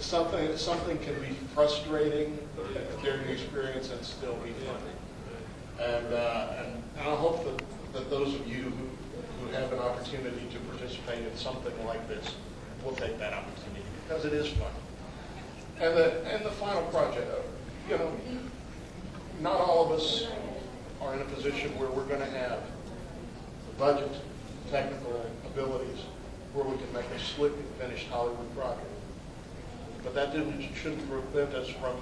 something can be frustrating during the experience and still be fun. And I hope that those of you who have an opportunity to participate in something like this will take that opportunity, because it is fun. And the final project, you know, not all of us are in a position where we're going to have the budget, technical abilities, where we can make a slick and finished Hollywood project. But that shouldn't prevent us from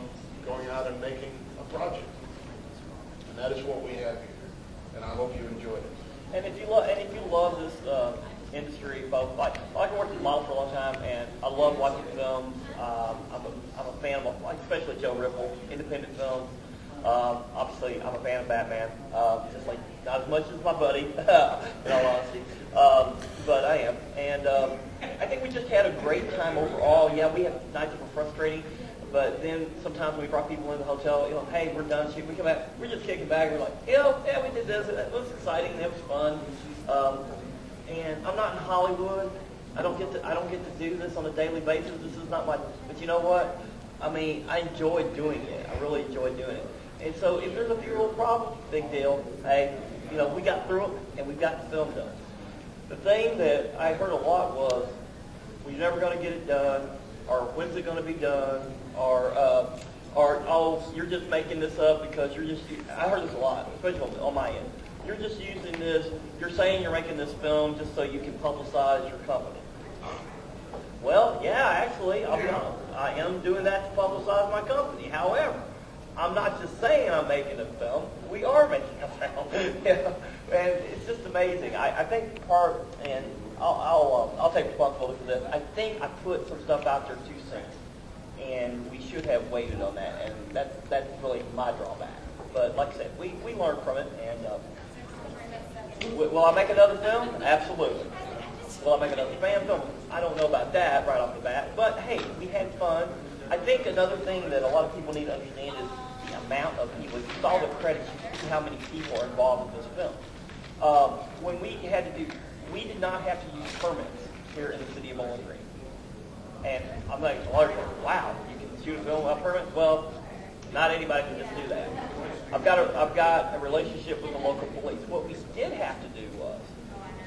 going out and making a project. And that is what we have here. And I hope you enjoyed it. And if you love this industry, both like I worked in models for a long time, and I love watching films. I'm a fan of, like, especially Joe Ripple, independent films. Obviously, I'm a fan of Batman, just like not as much as my buddy, in all honesty, but I am. And I think we just had a great time overall. Yeah, we had nights that were frustrating, but then sometimes when we brought people in the hotel, you know, hey, we're done shooting. We come back, we're just kicking back. We're like, yeah, we did this. It was exciting. And it was fun. And I'm not in Hollywood. I don't get to do this on a daily basis. This is not my. But you know what? I mean, I enjoy doing it. I really enjoy doing it. And so if there's a few little problems, big deal. Hey, you know, we got through it, and we've got the film done. The thing that I heard a lot was, well, you're never going to get it done, or when's it going to be done, or oh, you're just making this up because you're just. I heard this a lot, especially on my end. You're just using this. You're saying you're making this film just so you can publicize your company. Well, yeah, actually, I'll be honest. I am doing that to publicize my company. However, I'm not just saying I'm making a film. We are making a film. Yeah. And it's just amazing. I think part, and I'll take responsibility for this. I think I put some stuff out there too soon, and we should have waited on that. And that's really my drawback. But like I said, we learned from it. And will I make another film? Absolutely. Will I make another fan film? I don't know about that right off the bat. But hey, we had fun. I think another thing that a lot of people need to understand is the amount of people. You saw the credits, you see how many people are involved in this film. When we did not have to use permits here in the city of Bowling Green. And I'm like, wow, you can shoot a film without permits? Well, not anybody can just do that. I've got a relationship with the local police. What we did have to do was,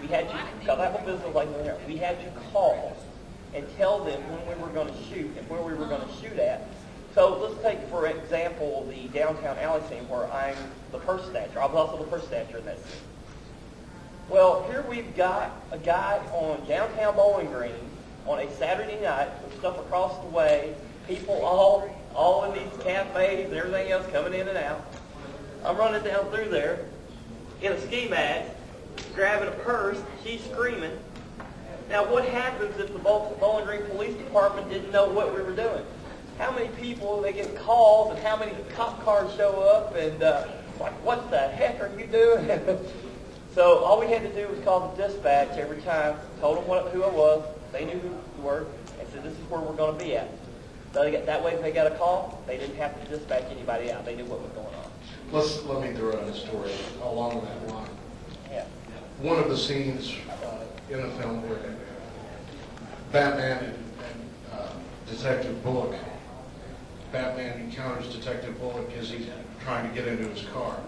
we had to, because I have a business like that, we had to call and tell them when we were going to shoot and where we were going to shoot at. So let's take, for example, the downtown alley scene where I'm the purse snatcher. I was also the purse snatcher in that scene. Well, here we've got a guy on downtown Bowling Green on a Saturday night with stuff across the way, people all in these cafes and everything else coming in and out. I'm running down through there in a ski mask, grabbing a purse, she's screaming. Now, what happens if the Bowling Green Police Department didn't know what we were doing? How many people, they get calls, and how many cop cars show up, and like, what the heck are you doing? So all we had to do was call the dispatch every time, told them who I was, they knew who we were, and said, this is where we're going to be at. So that way, if they got a call, they didn't have to dispatch anybody out. They knew what was going on. Let me throw in a story along that line. Yeah. One of the scenes in the film where Batman and Detective Bullock, Batman encounters Detective Bullock as he's trying to get into his car.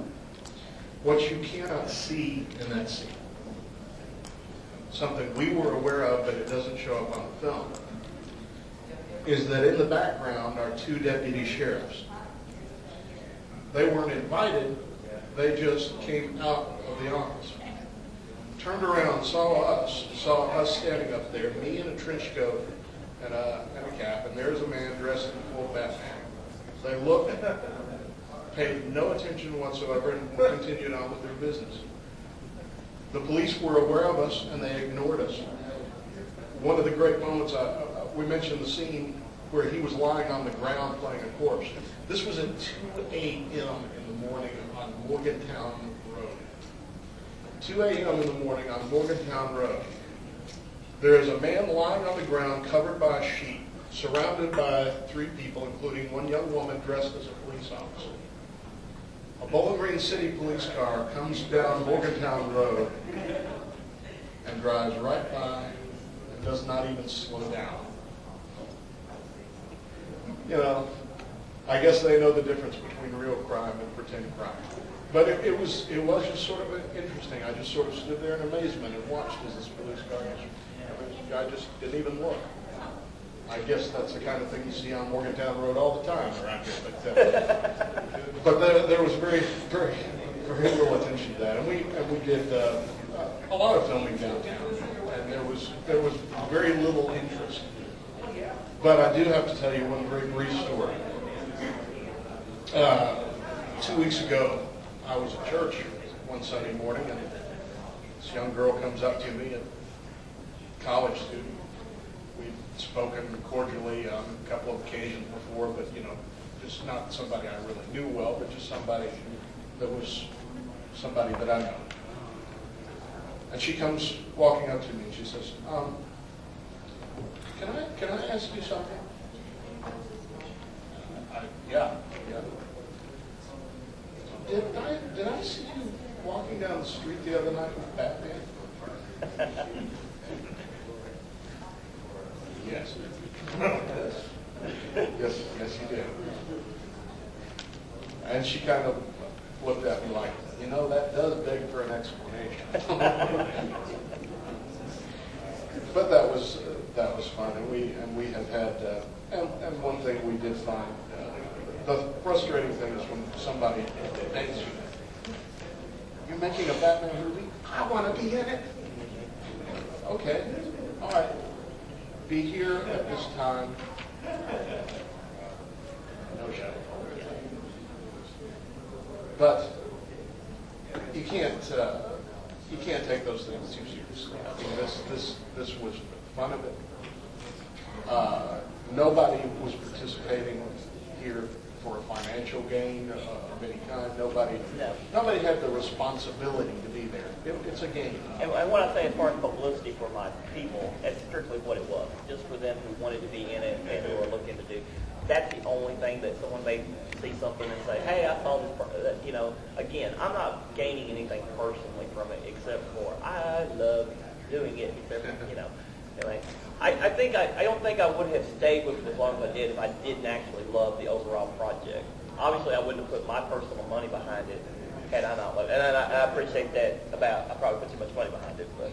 What you cannot see in that scene, something we were aware of but it doesn't show up on the film, is that in the background are two deputy sheriffs. They weren't invited, they just came out of the office. Turned around, saw us standing up there, me in a trench coat and a cap, and there's a man dressed in full Batman. They looked, paid no attention whatsoever, and continued on with their business. The police were aware of us, and they ignored us. One of the great moments, we mentioned the scene where he was lying on the ground playing a corpse. This was at 2 a.m. in the morning on Morgantown Road. 2 a.m. in the morning on Morgantown Road. There is a man lying on the ground covered by a sheet, surrounded by 3 people, including one young woman dressed as a police officer. A Bowling Green City police car comes down Morgantown Road and drives right by and does not even slow down. you know, I guess they know the difference between real crime and pretend crime. But it was just sort of interesting. I just sort of stood there in amazement and watched as this police car I just didn't even look. I guess that's the kind of thing you see on Morgantown Road all the time around here. But there was very little attention to that, and we did a lot of filming downtown, and there was very little interest. But I do have to tell you one very brief story. 2 weeks ago, I was at church one Sunday morning, and this young girl comes up to me, a college student. We've spoken cordially on a couple of occasions before, but just not somebody I really knew well, but just somebody that was somebody that I know. And she comes walking up to me and she says, can I ask you something? Yeah. Did I see you walking down the street the other night with Batman? Yes. Yes, you did. And she kind of looked at me like, that does beg for an explanation. But that was fun, and we have had and one thing we did find, the frustrating thing is when somebody thanks you. You're making a Batman movie? I want to be in it. Okay, all right. Be here at this time. No show. But you can't take those things too seriously. I mean, this was the fun of it. Nobody was participating here for a financial gain of any kind. Nobody had the responsibility to be there. It's a game. And what I say as far as publicity for my people, that's strictly what it was. Just for them who wanted to be in it and who were looking to do. That's the only thing that someone may see something and say, hey, I saw this. Again, I'm not gaining anything personally from it except for I love doing it. Except anyway, I don't think I would have stayed with it as long as I did if I didn't actually love the overall project. Obviously, I wouldn't have put my personal money behind it had I not loved it. And I appreciate that I probably put too much money behind it, but